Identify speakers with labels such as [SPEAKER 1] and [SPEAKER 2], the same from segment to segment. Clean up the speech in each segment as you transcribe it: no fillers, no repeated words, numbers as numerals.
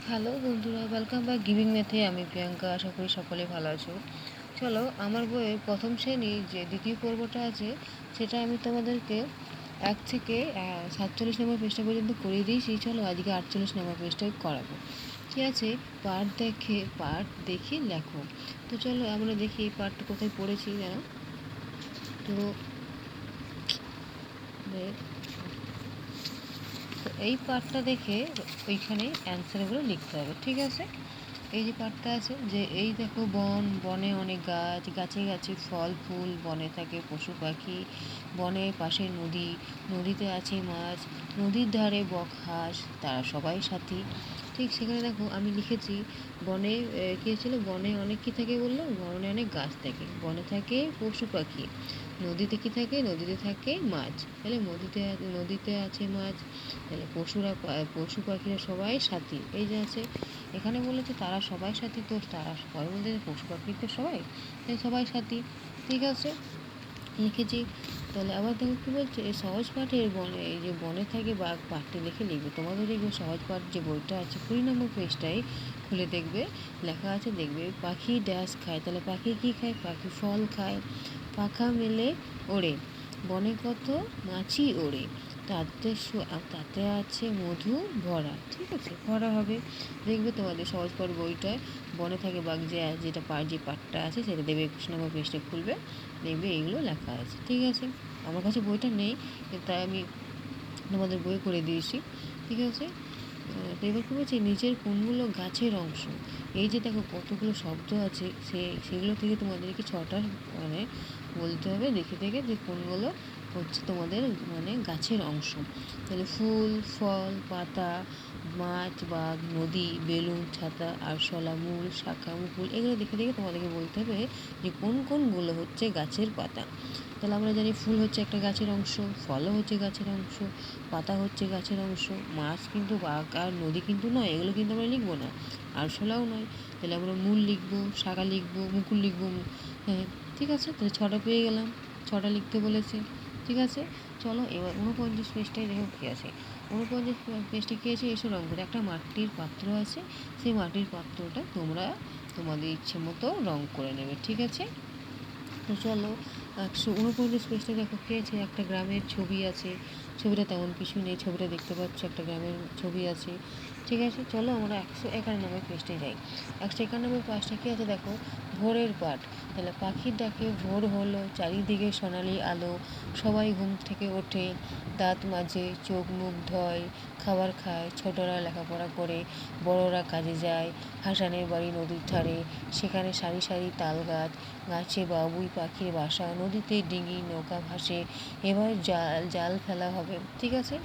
[SPEAKER 1] Hello বন্ধুরা, welcome back giving ম্যাথে। আমি প্রিয়াঙ্কা, আশা করি সকলে ভালো আছো। চলো, আমার বইয়ের প্রথম শ্রেণীর যে দ্বিতীয় পর্বটা আছে সেটা আমি তোমাদেরকে 1 থেকে 47 নম্বর পেজটা পর্যন্ত করিয়ে দিয়েছি। চলো আজকে 48 নম্বর পেজটাই করাবো। ঠিক আছে, পার্ট দেখে লেখো। তো চলো আমরা দেখি এই পার্টটা কোথায় পড়েছি জানো তো। এই পার্টটা দেখে ওইখানে অ্যান্সারগুলো লিখতে হবে। ঠিক আছে, এই যে পার্টটা আছে যে এই দেখো বনে অনেক গাছ, গাছে গাছে ফল ফুল, বনে থাকে পশু পাখি, বনের পাশে নদী, নদীতে আছে মাছ, নদীর ধারে বক হাঁস, তারা সবাই সাথী। ঠিক সেখানে দেখো আমি লিখেছি বনে কী ছিল, বনে অনেক কী থাকে বললো, বনে অনেক গাছ থাকে, বনে থাকে পশু পাখি, নদীতে কী থাকে, নদীতে থাকে মাছ। তাহলে নদীতে আছে মাছ, তাহলে পশু পাখিরা সবাই সাথী। এই যে আছে এখানে বলেছে তারা সবাই সাথী, তো তারা সবাই বলতে পশু পাখি তো সবাই, তাই সবাই সাথী। ঠিক আছে, লিখেছি। তাহলে আবার দেখো কী বলছে, এই সহজ পাঠের এই যে বনে থাকে বাঘ পাঠটি লিখে লিখবে। তোমাদের দেখবে সহজ পাঠ যে বইটা আছে 20 নম্বর পেজটাই খুলে দেখবে, লেখা আছে দেখবে পাখি ড্যাশ খায়। তাহলে পাখি কী খায়, পাখি ফল খায়। পাখা মেলে ওড়ে, বনে কত মাছি ওড়ে, তাতে আছে মধু ভরা। ঠিক আছে, ভরা হবে। দেখবে তোমাদের সহজ পাঠ বইটায় বনে থাকে বাঘ যে পাঠটা আছে সেটা দেবে 21 নম্বর পেজটা খুলবে, দেখবে এইগুলো লেখা আছে। ঠিক আছে, আমার কাছে বইটা নেই, তাই আমি তোমাদের বই করে দিয়েছি। ঠিক আছে, তো এবার কী বলছি, নিচের কোনগুলো গাছের অংশ। এই যে দেখো কতগুলো শব্দ আছে, সেগুলো থেকে তোমাদেরকে 6টা বলতে হবে দেখে দেখে যে কোনগুলো হচ্ছে তোমাদের গাছের অংশ। তাহলে ফুল, ফল, পাতা, মাছ, বাঘ, নদী, বেলুন, ছাতা, আরশোলা, মূল, শাখা, মুকুল, এগুলো দেখে দেখে তোমাদেরকে বলতে হবে যে কোনগুলো হচ্ছে গাছের পাতা। তাহলে আমরা জানি ফুল হচ্ছে একটা গাছের অংশ, ফলও হচ্ছে গাছের অংশ, পাতা হচ্ছে গাছের অংশ, মাছ কিন্তু বাঘ আর নদী কিন্তু নয়, এগুলো কিন্তু আমরা লিখবো না, আরশোলাও নয়। তাহলে আমরা মূল লিখবো, শাখা লিখবো, মুকুল লিখবো। হ্যাঁ, ঠিক আছে, তাহলে 6টা পেয়ে গেলাম, 6টা লিখতে বলেছে। ঠিক আছে, চলো এবার 49 পেজটায় দেখো কী আছে। 49 পেজটা কী আছে, এসে রঙ করে একটা মাটির পাত্র আছে, সেই মাটির পাত্রটা তোমরা তোমাদের ইচ্ছে মতো রঙ করে নেবে। ঠিক আছে, তো চলো 149 পেজটা দেখো কী আছে, একটা গ্রামের ছবি আছে। ছবিটা তেমন কিছু নেই, ছবিটা দেখতে পাচ্ছ একটা গ্রামের ছবি আছে। ঠিক আছে, চলো আমরা 191 পেজটায় যাই। 191 পেজটা কী আছে দেখো, ভোরের পাঠ। তাহলে পাখির ডাকে ভোর হলো, চারিদিকে সোনালি আলো, সবাই ঘুম থেকে ওঠে, দাঁত মাজে, চোখ মুখ ধোয়, খাবার খায়, ছোটরা লেখাপড়া করে, বড়রা কাজে যায়, হাসানের বাড়ি নদীর ধারে, সেখানে সারি সারি তাল গাছ, গাছে বাবুই পাখির বাসা, নদীতে ডিঙি নৌকা ভাসে, এবার জাল ফেলা হবে। ঠিক আছে,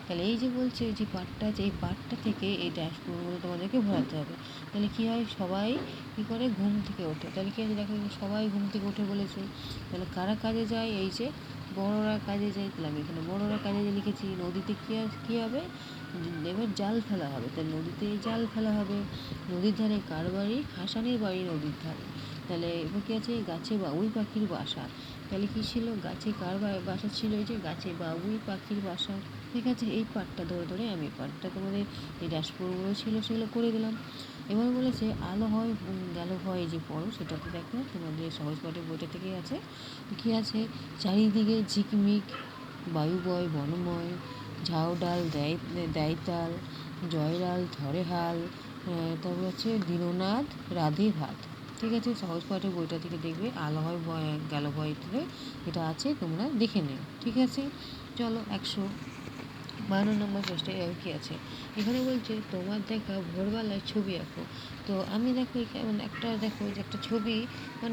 [SPEAKER 1] তাহলে এই যে বলছে যে পাঠটা আছে, এই পাঠটা থেকে এই ড্যাশবোর্ডগুলো তোমাদেরকে ভরাতে হবে। তাহলে কী হয়, সবাই কী করে ঘুম থেকে ওঠে। তাহলে কী আছে দেখো, সবাই ঘুম থেকে ওঠে বলেছে। তাহলে কারা কাজে যায়, এই যে বড়রা কাজে যায়। তাহলে আমি এখানে বড়রা কাজে লিখেছি। নদীতে কী হবে, এবার জাল ফেলা হবে। তাহলে নদীতে জাল ফেলা হবে। নদীর ধারে কার বাড়ি, হাসানের বাড়ি নদীর ধারে। তাহলে এবার কী আছে, গাছে বাবুই পাখির বাসা। তাহলে কী ছিল, গাছে কার বাসা ছিল, এই যে গাছে বাবুই পাখির বাসা। ঠিক আছে, এই পাঠটা ধরে ধরে আমি পাঠটা তোমাদের এই ড্যাশবোর্ডগুলো ছিল সেগুলো করে দিলাম। এবার বলেছে আলো হয় গেল হয়, যে পড়ো সেটাতে দেখো তোমাদের সহজ পাঠের বইটা থেকেই আছে। কী আছে, চারিদিকে ঝিকমিক বায়ু বয় বনময়, ঝাউ ডাল দেয় তাল, জয়লাল ধরে হাল, তারপর হচ্ছে দীননাথ রাধে ভাত। ঠিক আছে, সহজ পাঠের বইটা থেকে দেখবে আলো হয় গেল বইতে এটা আছে, তোমরা দেখে নেও। ঠিক আছে, চলো 152 নম্বর পেজটায় কী আছে, এখানে বলছে তোমার দেখা ভোরবেলায় ছবি আঁকো। তো আমি দেখো এখানে একটা দেখো যে একটা ছবি,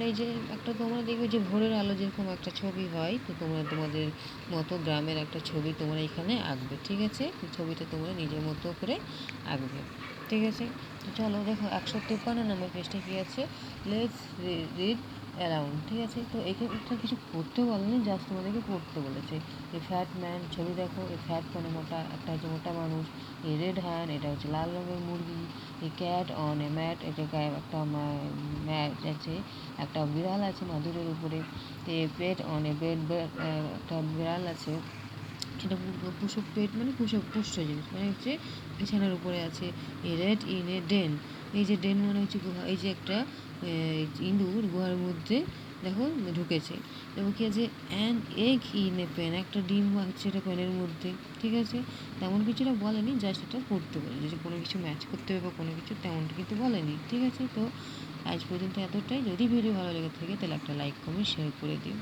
[SPEAKER 1] এই যে একটা তোমরা দেখবে যে ভোরের আলো যেরকম একটা ছবি হয়, তো তোমরা তোমাদের মতো গ্রামের একটা ছবি তোমরা এখানে আঁকবে। ঠিক আছে, ছবিটা তোমরা নিজের মতো করে আঁকবে। ঠিক আছে, তো চলো দেখো 153 নম্বর পেজটা কী আছে, লেটস রিড অ্যারাউন্ড। ঠিক আছে, তো এখানে কিছু পড়তে বলেনি, জাস্ট তোমাদেরকে পড়তে বলেছে। এ ফ্যাট ম্যান, ছবি দেখো, এ ফ্যাট মানে মোটা, একটা হচ্ছে মোটা মানুষ। এ রেড হ্যান্ড, এটা হচ্ছে লাল রঙের মুরগি। A cat on a mat, এটা একটা ম্যাট আছে, একটা বিড়াল আছে মাদুরের উপরে। এ পেট অন এ বেড, একটা বিড়াল আছে এটা পুষক পেট মানে পুষ্ট জিনিস, মানে হচ্ছে বিছানার উপরে আছে। এ রেড ইন এ ডেন, এই যে ডেন মানে হচ্ছে গুহা, এই যে একটা ইঁদুর গুহার মধ্যে দেখো ঢুকেছে। এবং কি আছে, an egg in a pen, একটা ডিম হচ্ছে এটা পেনের মধ্যে, ঠিক আছে। তেমন কিছুটা বলেনি, জাস্ট এটা পড়তে বলে যে কোনো কিছু ম্যাচ করতে হবে বা কোনো কিছু তেমনটা কিন্তু বলেনি, ঠিক আছে। তো আজ পর্যন্ত এতটাই। যদি ভিডিও ভালো লেগে থাকে তাহলে একটা লাইক কমেন্ট শেয়ার করে দিও।